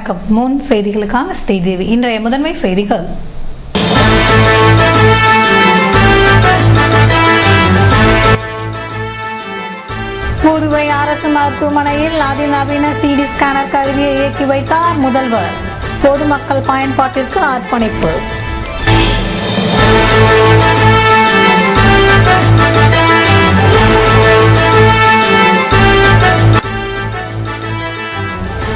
வணக்கம். முன் செய்திகளுக்கான ஸ்ரீதேவி. இன்றைய முதன்மை செய்திகள். புதுவை அரசு மருத்துவமனையில் அதிநவீன சிடி ஸ்கேனர் கருவியை இயக்கி வைத்தார் முதல்வர். பொதுமக்கள் பயன்பாட்டிற்கு அர்ப்பணிப்பு.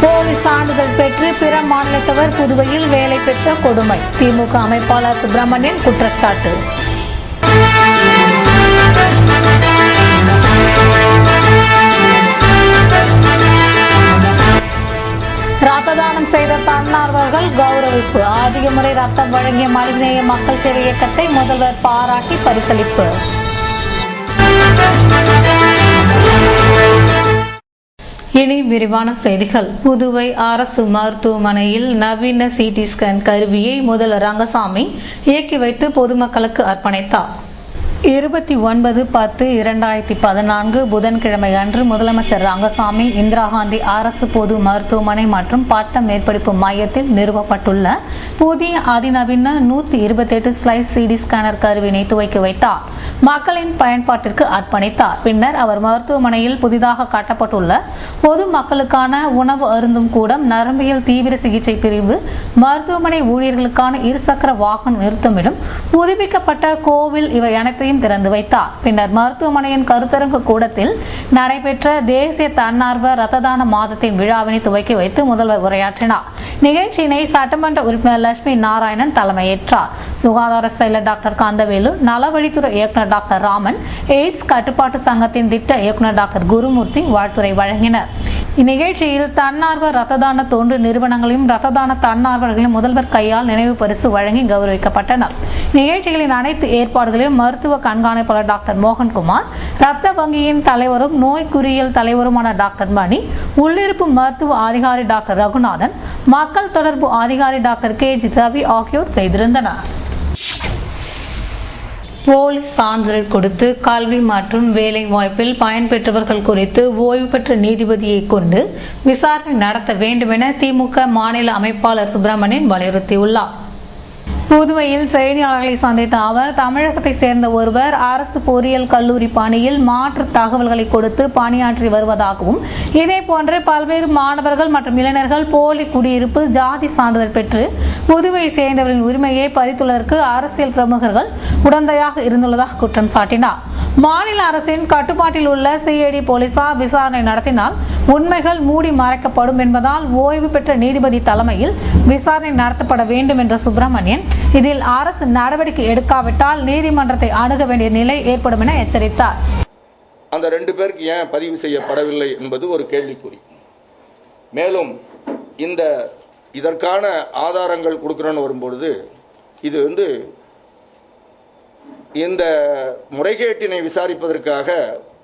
போலி சான்றிதழ் பெற்று பிற மாநிலத்தவர் புதுவையில் வேலை பெற்ற கொடுமை. திமுக அமைப்பாளர் சுப்பிரமணியன் குற்றச்சாட்டு. ரத்த தானம் செய்த தன்னார்வர்கள் கௌரவிப்பு. அதிக முறை ரத்தம் வழங்கிய மனிதநேய மக்கள் சேவை இயக்கத்தை முதல்வர் பாராட்டி பரிசளிப்பு. இனி விரிவான செய்திகள். புதுவை அரசு மருத்துவமனையில் நவீன சிடி ஸ்கேன் கருவியை முதல்வர் ரங்கசாமி இயக்கி வைத்து பொதுமக்களுக்கு அர்ப்பணித்தார். 29/10/2014 புதன்கிழமை அன்று முதலமைச்சர் ரங்கசாமி இந்திரா காந்தி அரசு பொது மருத்துவமனை மற்றும் பட்ட மேற்படிப்பு மையத்தில் நிறுவப்பட்டுள்ள புதிய அதிநவீன 128 ஸ்லைஸ் சிடி ஸ்கேனர் கருவினை துவக்கி வைத்தார். மக்களின் பயன்பாட்டிற்கு அர்ப்பணித்தார். பின்னர் அவர் மருத்துவமனையில் புதிதாக கட்டப்பட்டுள்ள பொது மக்களுக்கான உணவு அருந்தும் கூடம், நரம்பியல் தீவிர சிகிச்சை பிரிவு, மருத்துவமனை ஊழியர்களுக்கான இருசக்கர வாகன நிறுத்தமிடம், புதுப்பிக்கப்பட்ட கோவில் இவை அனைத்தையும் திறந்து வைத்தார். பின்னர் மருத்துவமனையின் கருத்தரங்கு கூடத்தில் நடைபெற்ற தேசிய தன்னார்வ ரத்த தான மாதத்தின் விழாவினை துவக்கி வைத்து முதல்வர் உரையாற்றினார். நிகழ்ச்சியினை சட்டமன்ற உறுப்பினர் லட்சுமி நாராயணன் தலைமையேற்றார். சுகாதார செயலர் டாக்டர் கந்தவேலு, நலவழித்துறை இயக்குநர் டாக்டர் ராமன், எய்ட்ஸ் கட்டுப்பாட்டு சங்கத்தின் திட்ட இயக்குநர் டாக்டர் குருமூர்த்தி வாழ்த்துரை வழங்கினர். இந்நிகழ்ச்சியில் தன்னார்வ ரத்த தான தொண்டு நிறுவனங்களையும் ரத்த தான தன்னார்வலர்களையும் முதல்வர் கையால் நினைவு பரிசு வழங்கி கௌரவிக்கப்பட்டனர். நிகழ்ச்சிகளின் அனைத்து ஏற்பாடுகளையும் மருத்துவ கண்காணிப்பாளர் டாக்டர் மோகன்குமார், ரத்த வங்கியின் தலைவரும் நோய் குறியியல் தலைவருமான டாக்டர் மணி, உள்ளிருப்பு மருத்துவ அதிகாரி டாக்டர் ரகுநாதன், மக்கள் தொடர்பு அதிகாரி டாக்டர் KG ரவி ஆகியோர் செய்திருந்தனர். போலி சான்றிதழ் கொடுத்து கல்வி மற்றும் வேலை வாய்ப்பில் பயன்பெற்றவர்கள் குறித்து ஓய்வு பெற்ற நீதிபதியை கொண்டு விசாரணை நடத்த வேண்டும் என திமுக மாநில அமைப்பாளர் சுப்பிரமணியன் வலியுறுத்தியுள்ளார். புதுவையில் செய்தியாளர்களை சந்தித்த அவர், தமிழகத்தை சேர்ந்த ஒருவர் அரசு பொறியியல் கல்லூரி பணியில் மாற்று தகவல்களை கொடுத்து பணியாற்றி வருவதாகவும், இதேபோன்று பல்வேறு மாணவர்கள் மற்றும் இளைஞர்கள் போலி குடியிருப்பு, ஜாதி சான்றிதழ் பெற்று புதுவையை சேர்ந்தவர்களின் உரிமையை பறித்துள்ளதற்கு அரசியல் பிரமுகர்கள் உடந்தையாக இருந்துள்ளதாக குற்றம் சாட்டினார். மாநில அரசின் கட்டுப்பாட்டில் உள்ள CID போலீசார் விசாரணை நடத்தினால் உண்மைகள் மூடி மறைக்கப்படும் என்பதால் ஓய்வு பெற்ற நீதிபதி தலைமையில் விசாரணை நடத்தப்பட வேண்டும் என்ற சுப்பிரமணியன், இதில் அரசு நடவடிக்கை எடுக்காவிட்டால் நீதிமன்றத்தை அணுக வேண்டிய நிலை ஏற்படும் என எச்சரித்தார். அந்த 2 பேருக்கு ஏன் பதிவு செய்யப்படவில்லை என்பது ஒரு கேள்விக்குறி. மேலும் இதற்கான ஆதாரங்கள் கொடுக்கிறோன்னு வரும்பொழுது இது இந்த முறைகேட்டினை விசாரிப்பதற்காக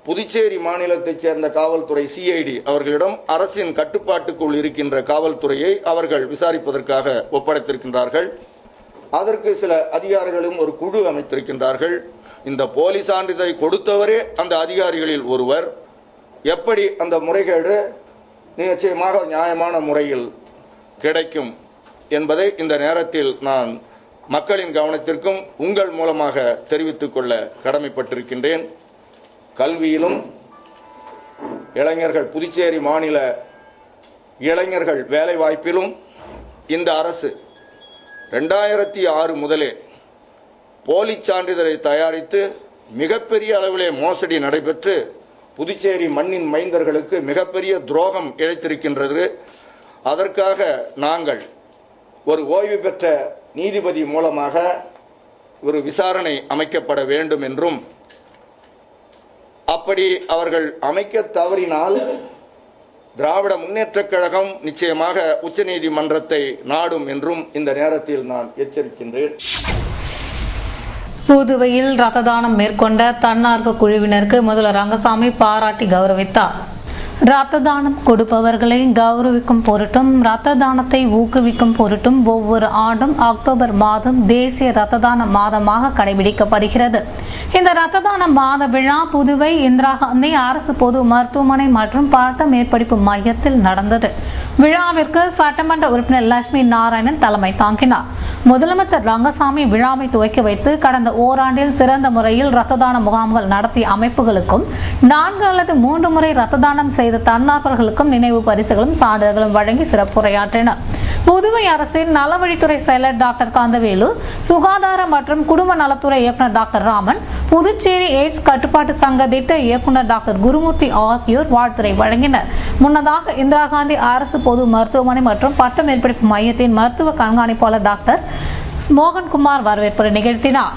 புதுச்சேரி மாநிலத்தைச் சேர்ந்த காவல்துறை CID அவர்களிடம் அரசின் கட்டுப்பாட்டுக்குள் இருக்கின்ற காவல்துறையை அவர்கள் விசாரிப்பதற்காக ஒப்படைத்திருக்கின்றார்கள். அதற்கு சில அதிகாரிகளும் ஒரு குழு அமைத்திருக்கின்றார்கள். இந்த போலி சான்றிதழை கொடுத்தவரே அந்த அதிகாரிகளில் ஒருவர். எப்படி அந்த முறைகேடு நிச்சயமாக நியாயமான முறையில் கிடைக்கும் என்பதை இந்த நேரத்தில் நான் மக்களின் கவனத்திற்கும் உங்கள் மூலமாக தெரிவித்துக் கொள்ள கடமைப்பட்டிருக்கின்றேன். கல்வியிலும் இளைஞர்கள், புதுச்சேரி மாநில இளைஞர்கள் வேலை வாய்ப்பிலும் இந்த அரசு 2006 முதலே போலி சான்றிதழை தயாரித்து மிகப்பெரிய அளவிலே மோசடி நடைபெற்று புதுச்சேரி மண்ணின் மைந்தர்களுக்கு மிகப்பெரிய துரோகம் இழைத்திருக்கின்றது. அதற்காக நாங்கள் ஒரு ஓய்வு பெற்ற நீதிபதி மூலமாக ஒரு விசாரணை அமைக்கப்பட வேண்டும் என்றும், அப்படி அவர்கள் அமைக்க தவறினால் திராவிட முன்னேற்றக் கழகம் நிச்சயமாக உச்சநீதிமன்றத்தை நாடும் என்றும் இந்த நேரத்தில் நான் எச்சரிக்கின்றேன். புதுவையில் ரத்த தானம் மேற்கொண்ட தன்னார்வ குழுவினருக்கு முதல்வர் ரங்கசாமி பாராட்டி கௌரவித்தார். இரத்த தானம் கொடுப்பவர்களை கௌரவிக்கும் பொருட்டும் இரத்த தானத்தை ஊக்குவிக்கும் பொருட்டும் ஒவ்வொரு ஆண்டும் அக்டோபர் மாதம் தேசிய இரத்த தான மாதமாக கடைபிடிக்கப்படுகிறது. இந்த இரத்த தான மாத விழா புதுவை இந்திரா காந்தி அரசு பொது மருத்துவமனை மற்றும் பட்ட மேற்படிப்பு மையத்தில் நடந்தது. விழாவிற்கு சட்டமன்ற உறுப்பினர் லட்சுமி நாராயணன் தலைமை தாங்கினார். முதலமைச்சர் ரங்கசாமி விழாவை துவக்கி வைத்து கடந்த ஓராண்டில் சிறந்த முறையில் இரத்த தான முகாம்கள் நடத்திய அமைப்புகளுக்கும் 4 அல்லது 3 முறை இரத்த தானம் செய்த தன்னார்வலர்களுக்கும் நினைவு பரிசுகளும் சான்றிதழ்களும் வழங்கி சிறப்புரையாற்றினர். புதுவை அரசின் நலவழித்துறை செயலர் டாக்டர் காந்தவேலு, சுகாதார மற்றும் குடும்ப நலத்துறை இயக்குநர் டாக்டர் ராமன், புதுச்சேரி எய்ட்ஸ் கட்டுப்பாட்டு சங்க திட்ட இயக்குநர் டாக்டர் குருமூர்த்தி ஆகியோர் வாழ்த்துரை வழங்கினர். முன்னதாக இந்திரா காந்தி அரசு பொது மருத்துவமனை மற்றும் பட்ட மேற்படிப்பு மையத்தின் மருத்துவ கண்காணிப்பாளர் டாக்டர் மோகன்குமார் வரவேற்புரை நிகழ்த்தினார்.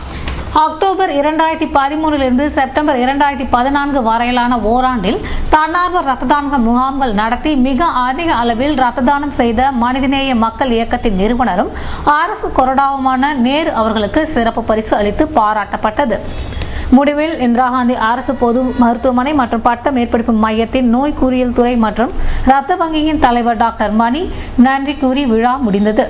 அக்டோபர் 2013 செப்டம்பர் 2014 வரையிலான ஓராண்டில் தன்னார்வ இரத்த தான முகாம்கள் நடத்தி மிக அதிக அளவில் இரத்த தானம் செய்த மனிதநேய மக்கள் இயக்கத்தின் நிறுவனரும் அரசு கொறடாவுமான நேரு அவர்களுக்கு சிறப்பு பரிசு அளித்து பாராட்டப்பட்டது. முடிவில் இந்திரா காந்தி அரசு பொது மருத்துவமனை மற்றும் பட்ட மேற்படிப்பு மையத்தின் நோய் கூறியல் துறை மற்றும் இரத்த வங்கியின் தலைவர் டாக்டர் மணி நன்றி கூறி விழா முடிந்தது.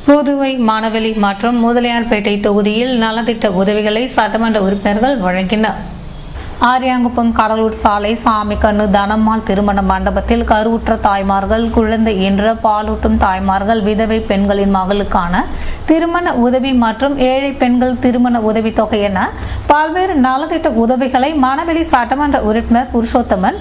புதுவை மானவெளி மற்றும் முதலியார்பேட்டை தொகுதியில் நலத்திட்ட உதவிகளை சட்டமன்ற உறுப்பினர்கள் வழங்கினர். ஆரியாங்குப்பம் கடலூர் சாலை சாமிக்கண்ணு தனம்மாள் திருமண மண்டபத்தில் கருவுற்ற தாய்மார்கள், குழந்தை என்ற பாலூட்டும் தாய்மார்கள், விதவை பெண்களின் மகளுக்கான திருமண உதவி மற்றும் ஏழை பெண்கள் திருமண உதவி தொகை என பல்வேறு நலத்திட்ட உதவிகளை மானவெளி சட்டமன்ற உறுப்பினர் புருஷோத்தமன்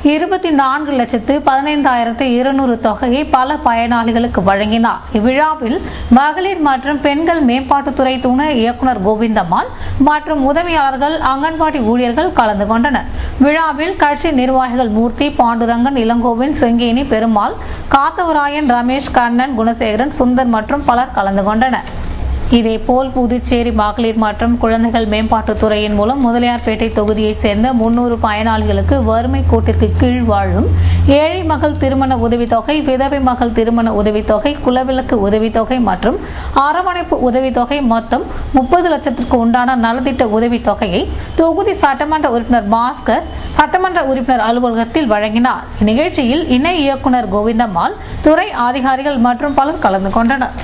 24,15,200 தொகையை பல பயனாளிகளுக்கு வழங்கினார். இவ்விழாவில் மகளிர் மற்றும் பெண்கள் மேம்பாட்டுத்துறை துணை இயக்குநர் கோவிந்தம்மாள் மற்றும் உதவியாளர்கள், அங்கன்வாடி ஊழியர்கள் கலந்து கொண்டனர். விழாவில் கட்சி நிர்வாகிகள் மூர்த்தி, பாண்டுரங்கன், இளங்கோவின், செங்கேனி, பெருமாள், காத்தவராயன், ரமேஷ், கண்ணன், குணசேகரன், சுந்தர் மற்றும் பலர் கலந்து கொண்டனர். இதேபோல் புதுச்சேரி மகளிர் மற்றும் குழந்தைகள் மேம்பாட்டுத்துறையின் மூலம் முதலியார்பேட்டை தொகுதியை சேர்ந்த 300 பயனாளிகளுக்கு வறுமை கோட்டிற்கு கீழ் வாழும் ஏழை மகள் திருமண உதவித்தொகை, விதவை மகள் திருமண உதவித்தொகை, குலவிளக்கு உதவித்தொகை மற்றும் அரவணைப்பு உதவித்தொகை மொத்தம் 30 லட்சத்திற்கு உண்டான நலத்திட்ட உதவித்தொகையை தொகுதி சட்டமன்ற உறுப்பினர் பாஸ்கர் சட்டமன்ற உறுப்பினர் அலுவலகத்தில் வழங்கினார். இந்நிகழ்ச்சியில் இணை இயக்குநர் கோவிந்தம்மாள், துறை அதிகாரிகள் மற்றும் பலர் கலந்து கொண்டனர்.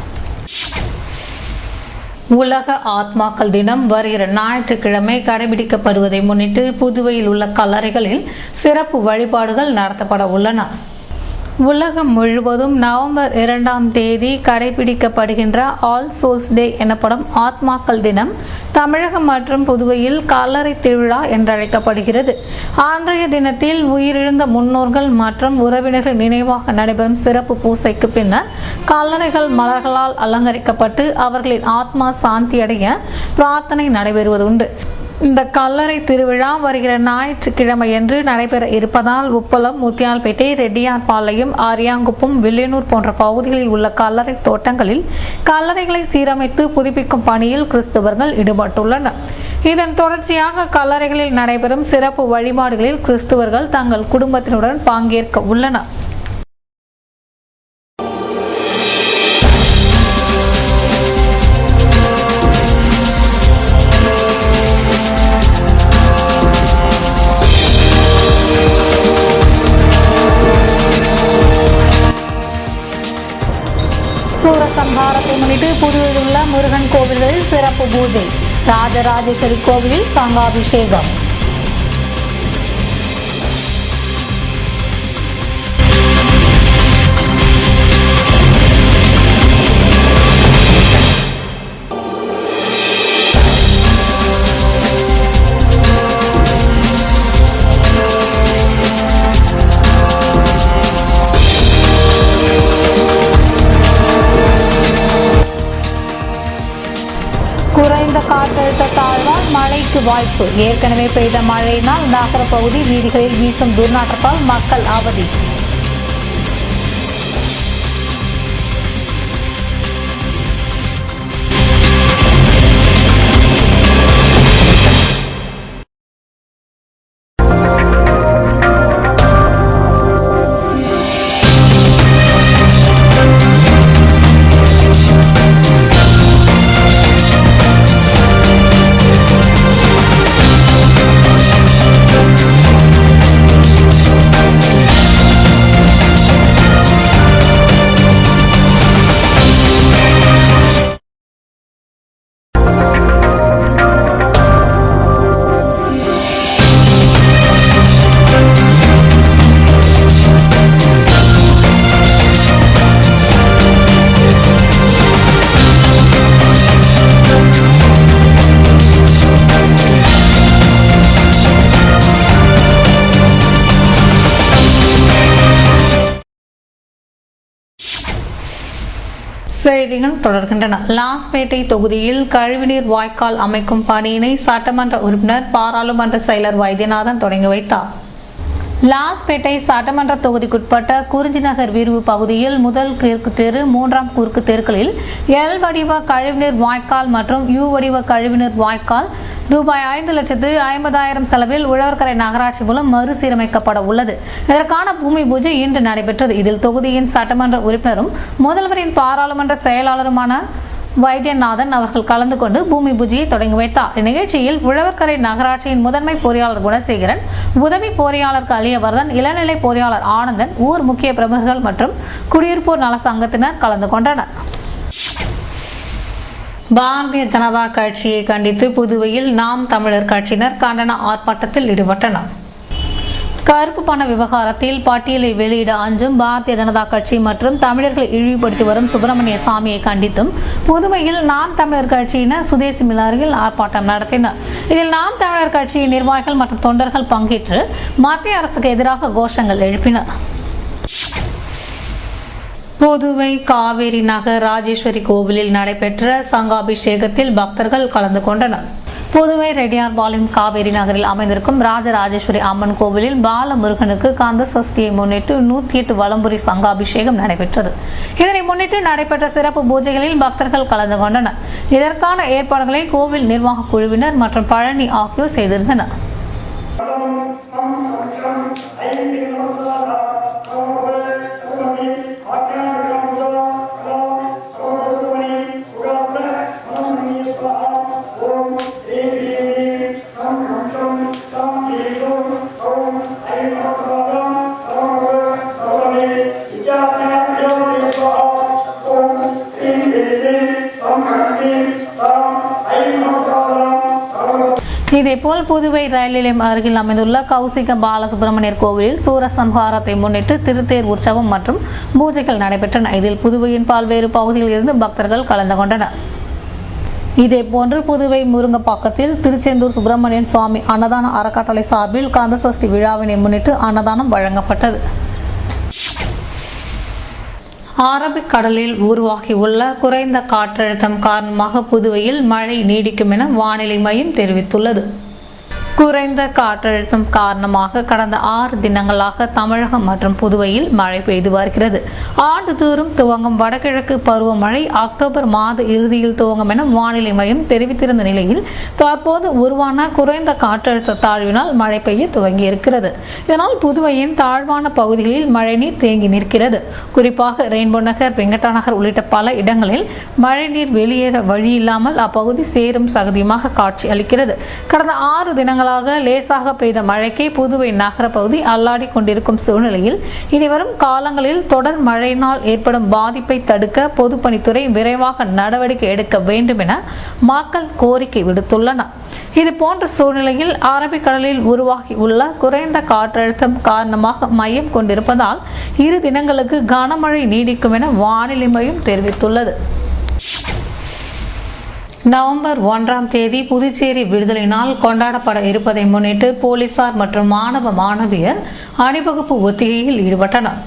உலக ஆத்மாக்கள் தினம் வருகிற ஞாயிற்றுக்கிழமை கடைபிடிக்கப்படுவதை முன்னிட்டு புதுவையில் உள்ள கல்லறைகளில் சிறப்பு வழிபாடுகள் நடத்தப்பட உள்ளன. உலகம் முழுவதும் நவம்பர் 2ஆம் தேதி கடைபிடிக்கப்படுகின்ற ஆல் சோல்ஸ் டே எனப்படும் ஆத்மாக்கள் தினம் தமிழகம் மற்றும் புதுவையில் கல்லறை திருவிழா என்றழைக்கப்படுகிறது. அன்றைய தினத்தில் உயிரிழந்த முன்னோர்கள் மற்றும் உறவினர்கள் நினைவாக நடைபெறும் சிறப்பு பூசைக்கு பின்னர் கல்லறைகள் மலர்களால் அலங்கரிக்கப்பட்டு அவர்களின் ஆத்மா சாந்தி அடைய பிரார்த்தனை நடைபெறுவது உண்டு. இந்த கல்லறை திருவிழா வருகிற ஞாயிற்றுக்கிழமையன்று நடைபெற இருப்பதால் உப்பளம், முத்தியால்பேட்டை, ரெட்டியார்பாளையம், ஆரியாங்குப்பம், வில்லியனூர் போன்ற பகுதிகளில் உள்ள கல்லறை தோட்டங்களில் கல்லறைகளை சீரமைத்து புதுப்பிக்கும் பணியில் கிறிஸ்தவர்கள் ஈடுபட்டுள்ளனர். இதன் தொடர்ச்சியாக கல்லறைகளில் நடைபெறும் சிறப்பு வழிபாடுகளில் கிறிஸ்தவர்கள் தங்கள் குடும்பத்தினருடன் பங்கேற்க உள்ளனர். சூரசம்ஹாரத்தை முன்னிட்டு புதுவையில் உள்ள முருகன் கோவில்களில் சிறப்பு பூஜை, ராஜராஜேஸ்வரி கோவிலில் சங்காபிஷேகம். குறைந்த காற்றழுத்த தாழ்வால் மழைக்கு வாய்ப்பு. ஏற்கனவே பெய்த மழையினால் நகர பகுதி வீதிகளில் வீசும் துர்நாற்றத்தால் மக்கள் அவதி. செய்திகள் தொடர்கின்றன. லாஸ்பேட்டை தொகுதியில் கழிவுநீர் வாய்க்கால் அமைக்கும் பணியினை சட்டமன்ற உறுப்பினர் பாராளுமன்ற செயலர் வைத்தியநாதன் தொடங்கி வைத்தார். லாஸ்பேட்டை சட்டமன்ற தொகுதிக்குட்பட்ட குறிஞ்சிநகர் விரிவு பகுதியில் முதல் குறுக்கு தெரு, 3ஆம் குறுக்கு தெருக்களில் எல் வடிவ கழிவுநீர் வாய்க்கால் மற்றும் யூ வடிவ கழிவுநீர் வாய்க்கால் ரூபாய் 5,50,000 செலவில் உழவர்கரை நகராட்சி மூலம் மறுசீரமைக்கப்பட உள்ளது. இதற்கான பூமி பூஜை இன்று நடைபெற்றது. இதில் தொகுதியின் சட்டமன்ற உறுப்பினரும் முதல்வரின் பாராளுமன்ற செயலாளருமான வைத்தியநாதன் அவர்கள் கலந்து கொண்டு பூமி பூஜையை தொடங்கி வைத்தார். இந்நிகழ்ச்சியில் உழவர்கரை நகராட்சியின் முதன்மை பொறியாளர் குணசேகரன், உதவி பொறியாளர் கலியவர்தன், இளநிலை பொறியாளர் ஆனந்தன், ஊர் முக்கிய பிரமுகர்கள் மற்றும் குடியிருப்போர் நல சங்கத்தினர் கலந்து கொண்டனர். பாரதிய ஜனதா கட்சியை கண்டித்து புதுவையில் நாம் தமிழர் கட்சியினர் கண்டன ஆர்ப்பாட்டத்தில் ஈடுபட்டனர். கருப்பு பண விவகாரத்தில் பட்டியலை வெளியிட அஞ்சும் பாரதிய ஜனதா கட்சி மற்றும் தமிழர்களை இழிவுபடுத்தி வரும் சுப்பிரமணிய சாமியை கண்டித்தும் புதுவையில் நாம் தமிழர் கட்சியினர் சுதேசி மில் அருகில் ஆர்ப்பாட்டம் நடத்தினர். இதில் நாம் தமிழர் கட்சியின் நிர்வாகிகள் மற்றும் தொண்டர்கள் பங்கேற்று மத்திய அரசுக்கு எதிராக கோஷங்கள் எழுப்பினர். புதுவை காவேரி நகர் ராஜேஸ்வரி கோவிலில் நடைபெற்ற சங்காபிஷேகத்தில் பக்தர்கள் கலந்து கொண்டனர். புதுவை ரெட்டியார்பாளையம் காவேரி நகரில் அமைந்திருக்கும் ராஜராஜேஸ்வரி அம்மன் கோவிலில் பாலமுருகனுக்கு கந்த சஷ்டியை முன்னிட்டு 108 வலம்புரி சங்காபிஷேகம் நடைபெற்றது. இதனை முன்னிட்டு நடைபெற்ற சிறப்பு பூஜைகளில் பக்தர்கள் கலந்து கொண்டனர். இதற்கான ஏற்பாடுகளை கோவில் நிர்வாக குழுவினர் மற்றும் பழனி ஆகியோர் செய்திருந்தனர். இதேபோல் புதுவை ரயில் நிலையம் அருகில் அமைந்துள்ள கௌசிக பாலசுப்பிரமணியர் கோவிலில் சூரசம்ஹாரத்தை முன்னிட்டு திருத்தேர் உற்சவம் மற்றும் பூஜைகள் நடைபெற்றன. இதில் புதுவையின் பல்வேறு பகுதிகளில் இருந்து பக்தர்கள் கலந்து கொண்டனர். இதேபோன்று புதுவை முருங்கப்பாக்கத்தில் திருச்செந்தூர் சுப்பிரமணியன் சுவாமி அன்னதான அறக்கட்டளை சார்பில் கந்தசஷ்டி விழாவினை முன்னிட்டு அன்னதானம் வழங்கப்பட்டது. அரபிக்கடலில் உருவாகியுள்ள குறைந்த காற்றழுத்தம் காரணமாக புதுவையில் மழை நீடிக்கும் என வானிலை மையம் தெரிவித்துள்ளது. குறைந்த காற்றழுத்தம் காரணமாக கடந்த 6 தினங்களாக தமிழகம் மற்றும் புதுவையில் மழை பெய்து வருகிறது. ஆண்டுதோறும் துவங்கும் வடகிழக்கு பருவமழை அக்டோபர் மாத இறுதியில் துவங்கும் என வானிலை மையம் தெரிவித்திருந்த நிலையில் தற்போது உருவான குறைந்த காற்றழுத்த தாழ்வினால் மழை பெய்ய துவங்கியிருக்கிறது. இதனால் புதுவையின் தாழ்வான பகுதிகளில் மழைநீர் தேங்கி நிற்கிறது. குறிப்பாக ரெயின்போ நகர், வெங்கடா நகர் உள்ளிட்ட பல இடங்களில் மழைநீர் வெளியேற வழியில்லாமல் அப்பகுதி சேரும் சகதியுமாக காட்சி அளிக்கிறது. கடந்த 6 தினங்கள் லேசாக பெய்த மழைக்கே புதுவை நகர பகுதி அல்லாடி கொண்டிருக்கும் சூழ்நிலையில் இனிவரும் காலங்களில் தொடர் மழையினால் ஏற்படும் பாதிப்பை தடுக்க பொதுப்பணித்துறை விரைவாக நடவடிக்கை எடுக்க வேண்டும் என மக்கள் கோரிக்கை விடுத்துள்ளனர். இதுபோன்ற சூழ்நிலையில் அரபிக்கடலில் உருவாகி உள்ள குறைந்த காற்றழுத்தம் காரணமாக மையம் கொண்டிருப்பதால் 2 தினங்களுக்கு கனமழை நீடிக்கும் என வானிலை மையம் தெரிவித்துள்ளது. நவம்பர் 1ஆம் தேதி புதுச்சேரி விடுதலை நாள் கொண்டாடப்பட இருப்பதை முன்னிட்டு போலீசார் மற்றும் மாணவ மாணவியர் அணிவகுப்பு ஒத்திகையில் ஈடுபட்டனர்.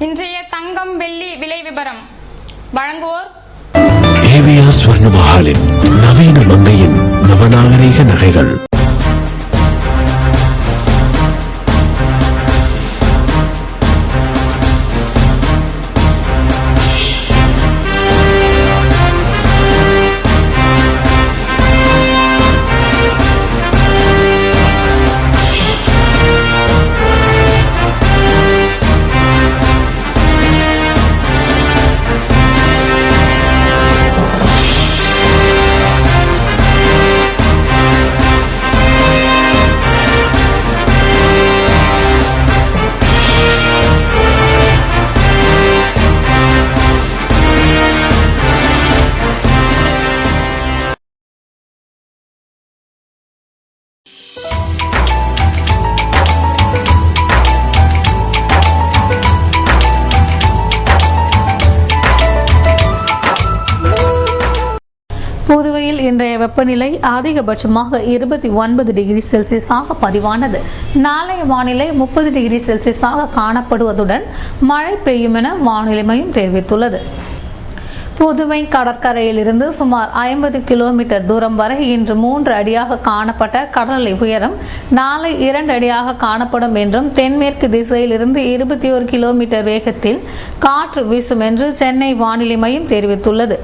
இன்றைய தங்கம் வெள்ளி விலை விபரம் வழங்குவோர் ஏவிஆர் ஸ்வர்ண மஹாலின் நவீன மங்கையின் நவநாகரிக நகைகள். புதுவையில் இன்றைய வெப்பநிலை அதிகபட்சமாக 29 டிகிரி செல்சியஸாக பதிவானது. நாளைய வானிலை 30 டிகிரி செல்சியஸாக காணப்படுவதுடன் மழை பெய்யும் என வானிலை மையம் தெரிவித்துள்ளது. புதுவை கடற்கரையிலிருந்து சுமார் 50 கிலோமீட்டர் தூரம் வரை இன்று 3 அடியாக காணப்பட்ட கடல் உயரம் நாளை 2 அடியாக காணப்படும் என்றும், தென்மேற்கு திசையிலிருந்து 21 கிலோமீட்டர் வேகத்தில் காற்று வீசும் என்று சென்னை வானிலை மையம் தெரிவித்துள்ளது.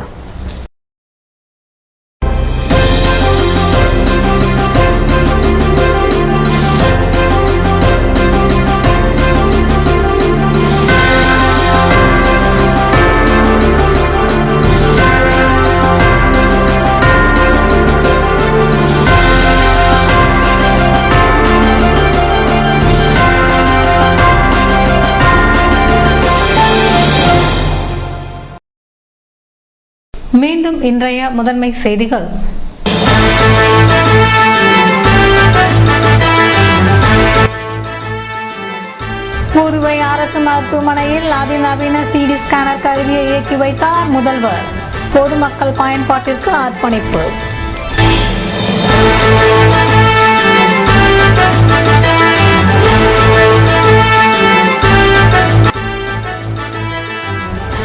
மீண்டும் இன்றைய முதன்மை செய்திகள். புதுவை அரசு மருத்துவமனையில் அதிநவீன சிடி ஸ்கேனர் கருவியை இயக்கி வைத்தார் முதல்வர். பொதுமக்கள் பயன்பாட்டிற்கு அர்ப்பணிப்பு.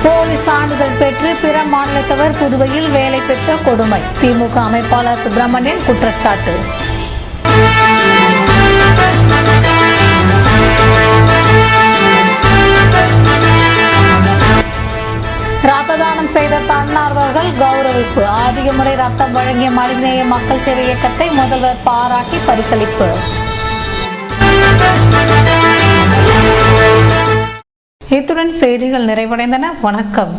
போலி சான்றிதழ் பெற்று பிற மாநிலத்தவர் புதுவையில் வேலை பெற்ற கொடுமை. திமுக அமைப்பாளர் சுப்பிரமணியன் குற்றச்சாட்டு. ரத்த தானம் செய்த தன்னார்வர்கள் கௌரவிப்பு. அதிக முறை ரத்தம் வழங்கிய மனிதநேய மக்கள் சேவை இயக்கத்தை முதல்வர் பாராட்டி பரிசளிப்பு. இத்துடன் செய்திகள் நிறைவடைந்தன. வணக்கம்.